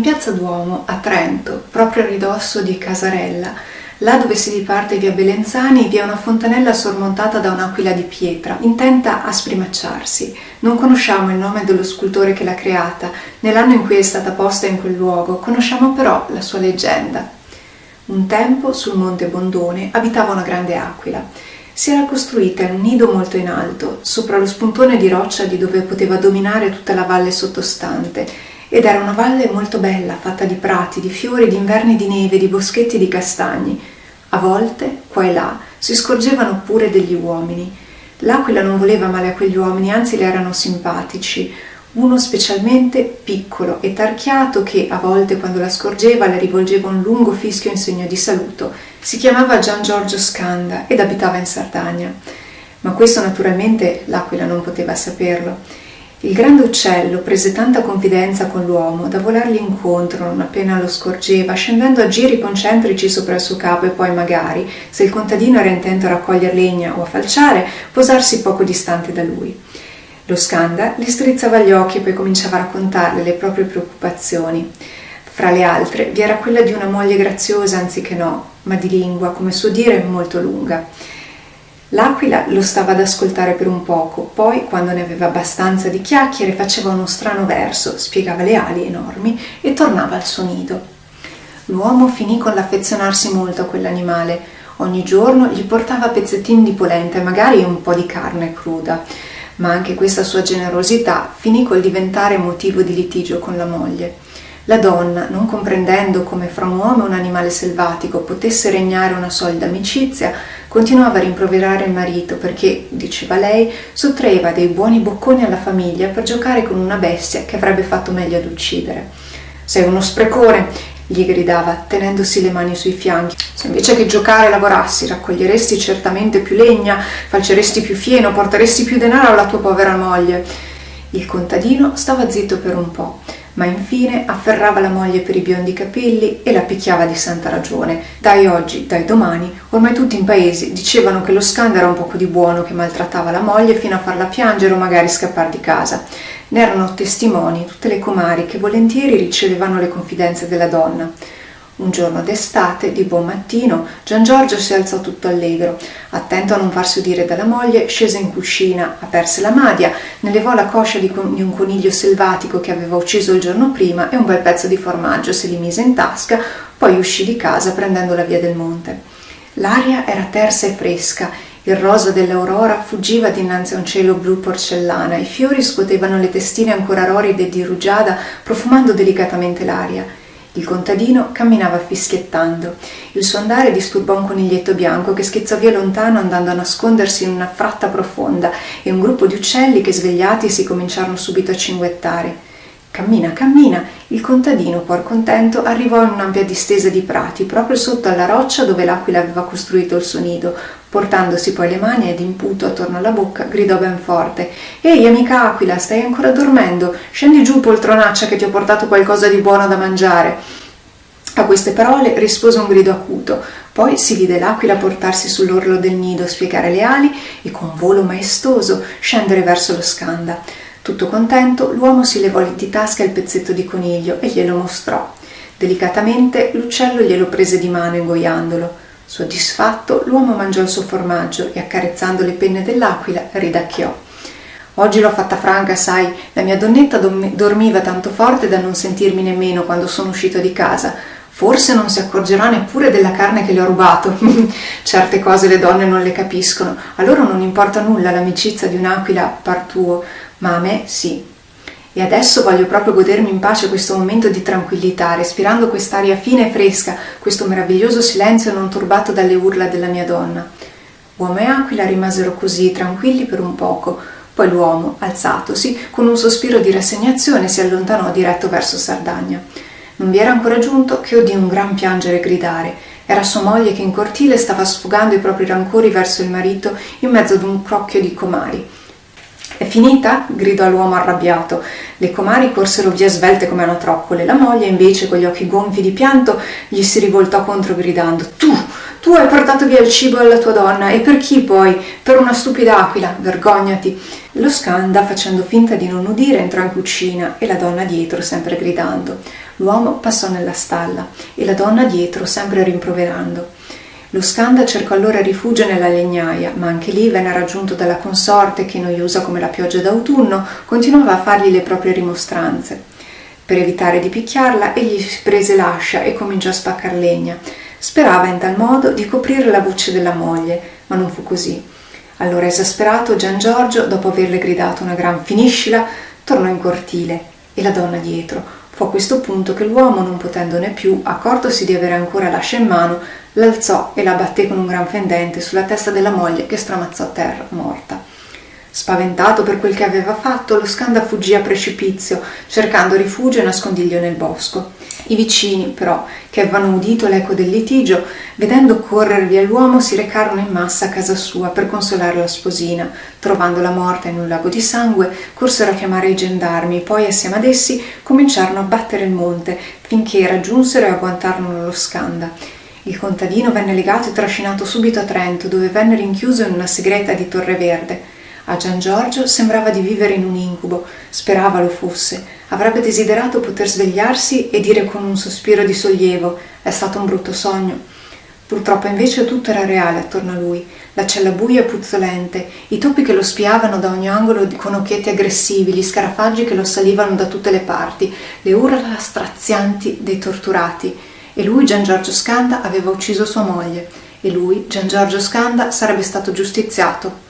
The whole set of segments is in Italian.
piazza Duomo, a Trento, proprio a ridosso di Casarella, là dove si diparte via Belenzani, vi è una fontanella sormontata da un'aquila di pietra, intenta a sprimacciarsi. Non conosciamo il nome dello scultore che l'ha creata, nell'anno in cui è stata posta in quel luogo, conosciamo però la sua leggenda. Un tempo, sul monte Bondone, abitava una grande aquila. Si era costruita in un nido molto in alto, sopra lo spuntone di roccia di dove poteva dominare tutta la valle sottostante, ed era una valle molto bella, fatta di prati, di fiori, di inverni di neve, di boschetti di castagni. A volte, qua e là, si scorgevano pure degli uomini. L'aquila non voleva male a quegli uomini, anzi le erano simpatici. Uno specialmente piccolo e tarchiato che, a volte, quando la scorgeva, le rivolgeva un lungo fischio in segno di saluto. Si chiamava Gian Giorgio Scanda ed abitava in Sardegna. Ma questo naturalmente l'aquila non poteva saperlo. Il grande uccello prese tanta confidenza con l'uomo da volargli incontro non appena lo scorgeva, scendendo a giri concentrici sopra il suo capo e poi magari, se il contadino era intento a raccogliere legna o a falciare, posarsi poco distante da lui. Lo Scanda gli strizzava gli occhi e poi cominciava a raccontarle le proprie preoccupazioni. Fra le altre vi era quella di una moglie graziosa anziché no, ma di lingua, come suo dire, molto lunga. L'aquila lo stava ad ascoltare per un poco, poi, quando ne aveva abbastanza di chiacchiere, faceva uno strano verso, spiegava le ali enormi e tornava al suo nido. L'uomo finì con l'affezionarsi molto a quell'animale. Ogni giorno gli portava pezzettini di polenta e magari un po' di carne cruda, ma anche questa sua generosità finì col diventare motivo di litigio con la moglie. La donna, non comprendendo come fra un uomo e un animale selvatico potesse regnare una solida amicizia, continuava a rimproverare il marito perché, diceva lei, sottraeva dei buoni bocconi alla famiglia per giocare con una bestia che avrebbe fatto meglio ad uccidere. «Sei uno sprecone!» gli gridava, tenendosi le mani sui fianchi. «Se invece che giocare lavorassi, raccoglieresti certamente più legna, falceresti più fieno, porteresti più denaro alla tua povera moglie!» Il contadino stava zitto per un po', ma infine afferrava la moglie per i biondi capelli e la picchiava di santa ragione. Dai oggi, dai domani, ormai tutti in paese dicevano che lo Scanda era un poco di buono che maltrattava la moglie fino a farla piangere o magari scappare di casa. Ne erano testimoni tutte le comari che volentieri ricevevano le confidenze della donna. Un giorno d'estate, di buon mattino, Gian Giorgio si alzò tutto allegro. Attento a non farsi udire dalla moglie, scese in cucina, aperse la madia, ne levò la coscia di un coniglio selvatico che aveva ucciso il giorno prima e un bel pezzo di formaggio, se li mise in tasca, poi uscì di casa prendendo la via del monte. L'aria era tersa e fresca, il rosa dell'aurora fuggiva dinanzi a un cielo blu porcellana, i fiori scuotevano le testine ancora roride di rugiada, profumando delicatamente l'aria. Il contadino camminava fischiettando. Il suo andare disturbò un coniglietto bianco che schizzò via lontano andando a nascondersi in una fratta profonda e un gruppo di uccelli che svegliati si cominciarono subito a cinguettare. «Cammina, cammina!» Il contadino, cuor contento, arrivò in un'ampia distesa di prati, proprio sotto alla roccia dove l'aquila aveva costruito il suo nido. Portandosi poi le mani ed imputo attorno alla bocca, gridò ben forte: «Ehi, amica aquila, stai ancora dormendo? Scendi giù, poltronaccia, che ti ho portato qualcosa di buono da mangiare!» A queste parole rispose un grido acuto. Poi si vide l'aquila portarsi sull'orlo del nido, spiegare le ali e con volo maestoso scendere verso lo Scanda. Tutto contento, l'uomo si levò di tasca il pezzetto di coniglio e glielo mostrò. Delicatamente l'uccello glielo prese di mano ingoiandolo. Soddisfatto, l'uomo mangiò il suo formaggio e, accarezzando le penne dell'aquila, ridacchiò. «Oggi l'ho fatta franca, sai, la mia donnetta dormiva tanto forte da non sentirmi nemmeno quando sono uscito di casa. Forse non si accorgerà neppure della carne che le ho rubato. Certe cose le donne non le capiscono. A loro non importa nulla l'amicizia di un'aquila par tuo, ma a me sì. E adesso voglio proprio godermi in pace questo momento di tranquillità, respirando quest'aria fine e fresca, questo meraviglioso silenzio non turbato dalle urla della mia donna». Uomo e aquila rimasero così, tranquilli per un poco. Poi l'uomo, alzatosi, con un sospiro di rassegnazione si allontanò diretto verso Sardegna. Non vi era ancora giunto che udì un gran piangere e gridare. Era sua moglie che in cortile stava sfogando i propri rancori verso il marito in mezzo ad un crocchio di comari. «È finita?» gridò l'uomo arrabbiato. Le comari corsero via svelte come anatroccole. La moglie, invece, con gli occhi gonfi di pianto, gli si rivoltò contro gridando: Tu hai portato via il cibo alla tua donna, e per chi poi? Per una stupida aquila, vergognati!» Lo Scanda, facendo finta di non udire, entrò in cucina e la donna dietro, sempre gridando. L'uomo passò nella stalla e la donna dietro, sempre rimproverando. Lo Skanda cercò allora rifugio nella legnaia, ma anche lì venne raggiunto dalla consorte che, noiosa come la pioggia d'autunno, continuava a fargli le proprie rimostranze. Per evitare di picchiarla, egli si prese l'ascia e cominciò a spaccar legna. Sperava in tal modo di coprire la voce della moglie, ma non fu così. Allora, esasperato, Gian Giorgio, dopo averle gridato una gran "finiscila", tornò in cortile e la donna dietro. Fu a questo punto che l'uomo, non potendone più, accortosi di avere ancora l'ascia in mano, l'alzò e la batté con un gran fendente sulla testa della moglie, che stramazzò a terra, morta. Spaventato per quel che aveva fatto, lo Skanda fuggì a precipizio, cercando rifugio e nascondiglio nel bosco. I vicini, però, che avevano udito l'eco del litigio, vedendo correre via l'uomo, si recarono in massa a casa sua per consolare la sposina. Trovandola morta in un lago di sangue, corsero a chiamare i gendarmi, poi assieme ad essi cominciarono a battere il monte, finché raggiunsero e agguantarono lo Skanda. Il contadino venne legato e trascinato subito a Trento, dove venne rinchiuso in una segreta di Torreverde. A Gian Giorgio sembrava di vivere in un incubo, sperava lo fosse, avrebbe desiderato poter svegliarsi e dire con un sospiro di sollievo: è stato un brutto sogno. Purtroppo invece tutto era reale attorno a lui, la cella buia e puzzolente, i topi che lo spiavano da ogni angolo con occhietti aggressivi, gli scarafaggi che lo salivano da tutte le parti, le urla strazianti dei torturati. E lui, Gian Giorgio Skanda, aveva ucciso sua moglie, e lui, Gian Giorgio Skanda, sarebbe stato giustiziato.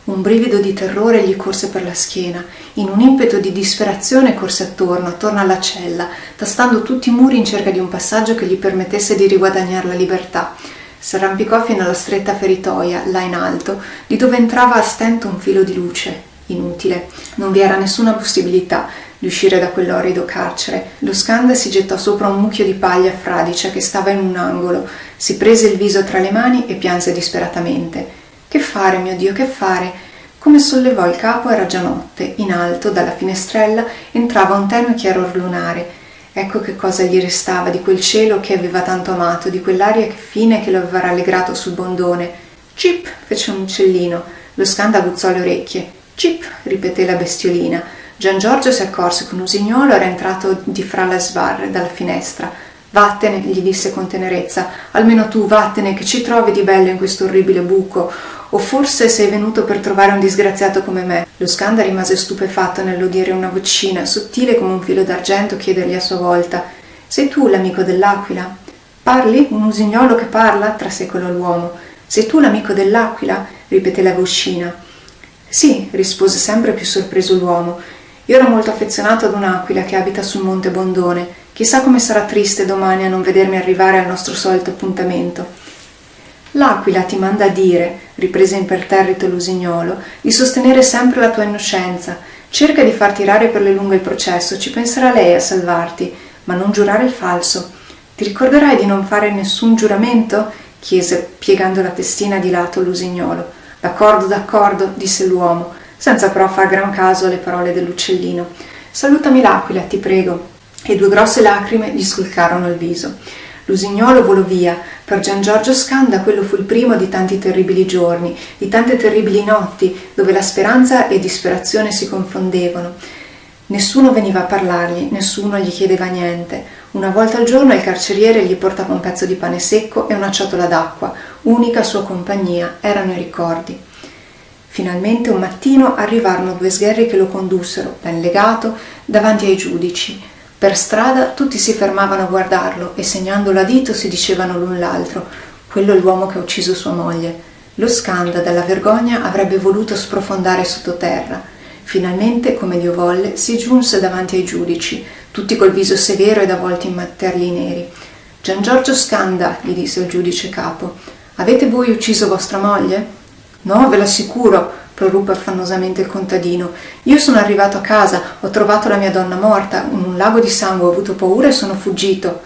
Un brivido di terrore gli corse per la schiena. In un impeto di disperazione corse attorno alla cella, tastando tutti i muri in cerca di un passaggio che gli permettesse di riguadagnare la libertà. S'arrampicò fino alla stretta feritoia, là in alto, di dove entrava a stento un filo di luce. Inutile, non vi era nessuna possibilità di uscire da quell'orrido carcere. Lo Skanda si gettò sopra un mucchio di paglia fradicia che stava in un angolo, si prese il viso tra le mani e pianse disperatamente. Che fare, mio Dio, che fare? Come sollevò il capo era già notte. In alto, dalla finestrella, entrava un tenue chiaror lunare. Ecco che cosa gli restava di quel cielo che aveva tanto amato, di quell'aria fine che lo aveva rallegrato sul bondone. Cip! Fece un uccellino. Lo Skanda aguzzò le orecchie. Cip! Ripeté la bestiolina. Gian Giorgio si accorse che un usignolo era entrato di fra le sbarre dalla finestra. Vattene, gli disse con tenerezza, almeno tu vattene, che ci trovi di bello in questo orribile buco, o forse sei venuto per trovare un disgraziato come me. Lo Skanda rimase stupefatto nell'udire una vocina, sottile come un filo d'argento, chiedergli a sua volta: sei tu l'amico dell'aquila? Parli? Un usignolo che parla? Trasecolò l'uomo. Sei tu l'amico dell'aquila? Ripeté la vocina. Sì, rispose sempre più sorpreso l'uomo. Io ero molto affezionato ad un'aquila che abita sul monte Bondone. Chissà come sarà triste domani a non vedermi arrivare al nostro solito appuntamento. L'aquila ti manda a dire, riprese imperterrito l'usignolo, di sostenere sempre la tua innocenza. Cerca di far tirare per le lunghe il processo, ci penserà lei a salvarti, ma non giurare il falso. Ti ricorderai di non fare nessun giuramento? Chiese, piegando la testina di lato l'usignolo. D'accordo, disse l'uomo, senza però far gran caso alle parole dell'uccellino. Salutami l'aquila, ti prego. E due grosse lacrime gli sculcarono il viso. L'usignolo volò via. Per Gian Giorgio Skanda quello fu il primo di tanti terribili giorni, di tante terribili notti, dove la speranza e disperazione si confondevano. Nessuno veniva a parlargli, nessuno gli chiedeva niente. Una volta al giorno il carceriere gli portava un pezzo di pane secco e una ciotola d'acqua. Unica sua compagnia erano i ricordi. Finalmente un mattino arrivarono due sgherri che lo condussero, ben legato, davanti ai giudici. Per strada tutti si fermavano a guardarlo e segnandolo a dito si dicevano l'un l'altro: quello è l'uomo che ha ucciso sua moglie. Lo Skanda, dalla vergogna, avrebbe voluto sprofondare sottoterra. Finalmente, come Dio volle, si giunse davanti ai giudici, tutti col viso severo ed avvolti in mantelli neri. Gian Giorgio Skanda, gli disse il giudice capo, avete voi ucciso vostra moglie? No, ve l'assicuro, proruppe affannosamente il contadino. Io sono arrivato a casa, ho trovato la mia donna morta, in un lago di sangue, ho avuto paura e sono fuggito.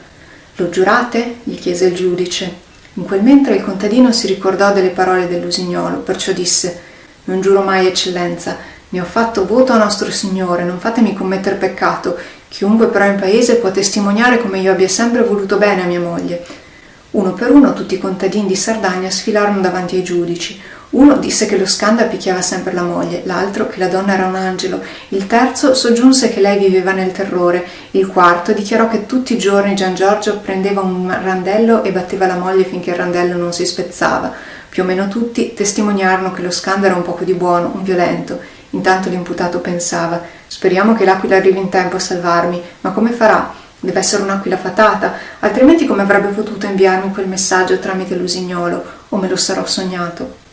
Lo giurate? Gli chiese il giudice. In quel mentre il contadino si ricordò delle parole dell'usignolo, perciò disse: non giuro mai, eccellenza, ne ho fatto voto a nostro Signore, non fatemi commettere peccato. Chiunque però in paese può testimoniare come io abbia sempre voluto bene a mia moglie. Uno per uno tutti i contadini di Sardegna sfilarono davanti ai giudici. Uno disse che lo Skanda picchiava sempre la moglie, l'altro che la donna era un angelo, il terzo soggiunse che lei viveva nel terrore, il quarto dichiarò che tutti i giorni Gian Giorgio prendeva un randello e batteva la moglie finché il randello non si spezzava. Più o meno tutti testimoniarono che lo Skanda era un poco di buono, un violento. Intanto l'imputato pensava: speriamo che l'aquila arrivi in tempo a salvarmi, ma come farà? Deve essere un'aquila fatata, altrimenti come avrebbe potuto inviarmi quel messaggio tramite l'usignolo, o me lo sarò sognato?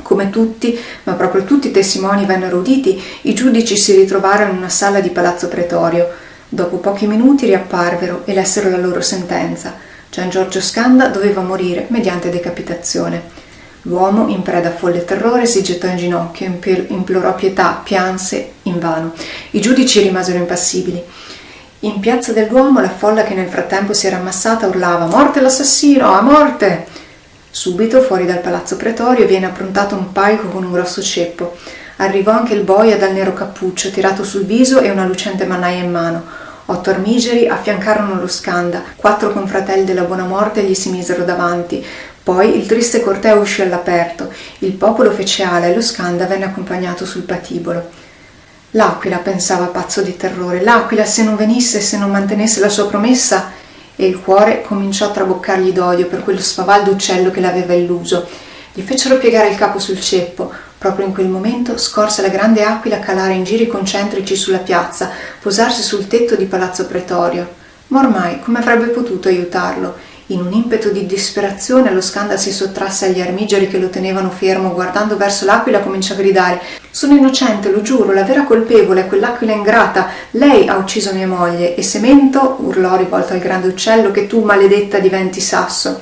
Come tutti, ma proprio tutti i testimoni vennero uditi, i giudici si ritrovarono in una sala di Palazzo Pretorio. Dopo pochi minuti riapparvero e lessero la loro sentenza. Gian Giorgio Skanda doveva morire mediante decapitazione. L'uomo, in preda a folle terrore, si gettò in ginocchio, implorò pietà, pianse invano. I giudici rimasero impassibili. In piazza del Duomo la folla che nel frattempo si era ammassata urlava: «Morte l'assassino, a morte!» Subito, fuori dal Palazzo Pretorio, viene approntato un palco con un grosso ceppo. Arrivò anche il boia dal nero cappuccio, tirato sul viso e una lucente mannaia in mano. 8 armigeri affiancarono lo Skanda, 4 confratelli della Buona Morte gli si misero davanti. Poi il triste corteo uscì all'aperto. Il popolo fece ala e lo Skanda venne accompagnato sul patibolo. L'aquila, pensava pazzo di terrore, l'aquila se non venisse, se non mantenesse la sua promessa, e il cuore cominciò a traboccargli d'odio per quello spavaldo uccello che l'aveva illuso. Gli fecero piegare il capo sul ceppo. Proprio in quel momento scorse la grande aquila calare in giri concentrici sulla piazza, posarsi sul tetto di Palazzo Pretorio. Ma ormai come avrebbe potuto aiutarlo? In un impeto di disperazione lo Skanda si sottrasse agli armigeri che lo tenevano fermo, guardando verso l'aquila cominciò a gridare: «Sono innocente, lo giuro, la vera colpevole è quell'aquila ingrata, lei ha ucciso mia moglie e se mento», urlò rivolto al grande uccello, «che tu, maledetta, diventi sasso».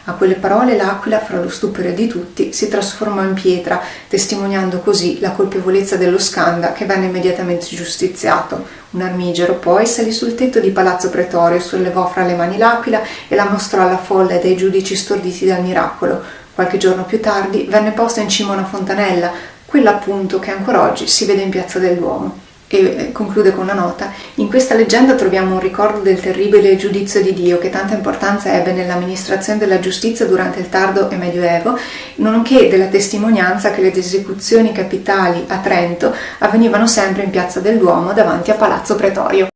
A quelle parole l'aquila, fra lo stupore di tutti, si trasformò in pietra, testimoniando così la colpevolezza dello Skanda, che venne immediatamente giustiziato. Un armigero poi salì sul tetto di Palazzo Pretorio, sollevò fra le mani l'aquila e la mostrò alla folla e ai giudici storditi dal miracolo. Qualche giorno più tardi venne posta in cima a una fontanella, quella appunto che ancora oggi si vede in piazza del Duomo. E conclude con una nota: in questa leggenda troviamo un ricordo del terribile giudizio di Dio che tanta importanza ebbe nell'amministrazione della giustizia durante il tardo e medioevo, nonché della testimonianza che le esecuzioni capitali a Trento avvenivano sempre in piazza del Duomo davanti a Palazzo Pretorio.